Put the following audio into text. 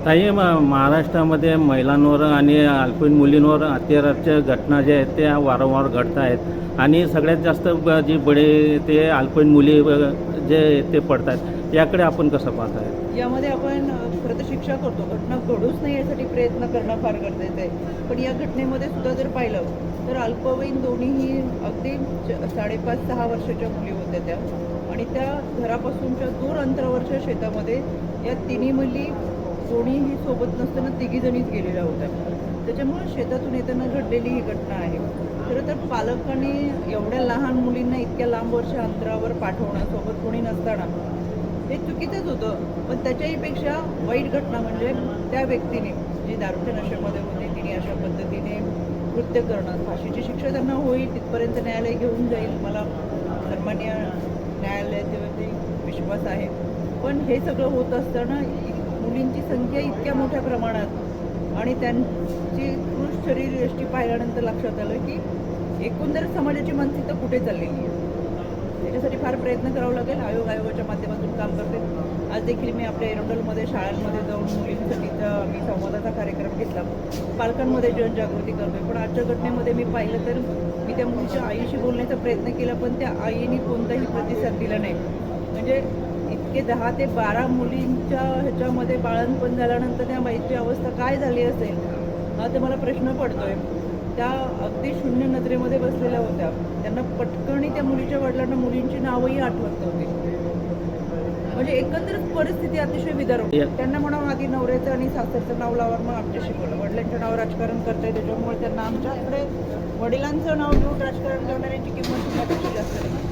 ताई महाराष्ट्रामध्ये महिलांवर आणि अल्पवयीन मुलींवर अत्याचाराच्या घटना ज्या आहेत त्या वारंवार घडत आहेत आणि सगळ्यात जास्त जी बळे ते अल्पवयीन मुली जे ते पडतात याकडे आपण कसं पाहताय? यामध्ये आपण खरं तर शिक्षा करतो, घटना घडूच नाही यासाठी प्रयत्न करणं फार गरजेचं आहे. पण या घटनेमध्ये सुद्धा जर पाहिलं तर अल्पवयीन दोन्हीही अगदी 5.5-6 वर्षाच्या मुली होत्या त्या, आणि त्या घरापासूनच्या दूर अंतरावरच्या शेतामध्ये या तिन्ही मुली कोणीही सोबत नसताना तिघीजणीच गेलेल्या होत्या. त्याच्यामुळे शेतातून येताना घडलेली ही घटना आहे. खरं तर पालकांनी एवढ्या लहान मुलींना इतक्या लांब वर्ष अंतरावर पाठवणं, सोबत कोणी नसताना, हे चुकीचंच होतं. पण त्याच्याही पेक्षा वाईट घटना म्हणजे त्या व्यक्तीने, जी दारूच्या नशेमध्ये होती, तिने अशा पद्धतीने कृत्य करणं, फाशीची शिक्षा त्यांना होईल तिथपर्यंत न्यायालय घेऊन जाईल, मला सन्मान्य न्यायालयावरती विश्वास आहे. पण हे सगळं होत असताना मुलींची संख्या इतक्या मोठ्या प्रमाणात आणि त्यांची कृष शरीरयष्टी पाहिल्यानंतर लक्षात आलं की एकंदर समाजाची मानसिकता कुठे चाललेली आहे. त्याच्यासाठी फार प्रयत्न करावा लागेल. आयोगाच्या माध्यमातून काम करते. आज देखील मी आपल्या एरंडोलमध्ये शाळांमध्ये जाऊन मुलींसाठीचा मी संवादाचा कार्यक्रम घेतला, पालकांमध्ये जनजागृती करतोय. पण आजच्या घटनेमध्ये मी पाहिलं तर मी त्या मुलीच्या आईशी बोलण्याचा प्रयत्न केला, पण त्या आईने कोणताही प्रतिसाद दिला नाही. म्हणजे इतके 10 ते 12 मुलींच्या ह्याच्यामध्ये बाळंतपण झाल्यानंतर त्या बाईची अवस्था काय झाली असेल हा तर मला प्रश्न पडतोय. त्या अगदी शून्य नजरेमध्ये बसलेल्या होत्या. त्यांना पटकनी त्या मुलीच्या वडिलांना मुलींची नावही आठवत नव्हती. म्हणजे एकंदरीत परिस्थिती अतिशय विदारक होती. त्यांना म्हणावं आधी नवऱ्याचं आणि सासरचं नाव लावा, मग आमच्याशी बोला. वडिलांच्या नाव राजकारण करताय, त्याच्यामुळे त्यांना आमच्याकडे वडिलांचं नाव घेऊन राजकारण करणाऱ्यांची किंमत सुद्धा जास्त नाही.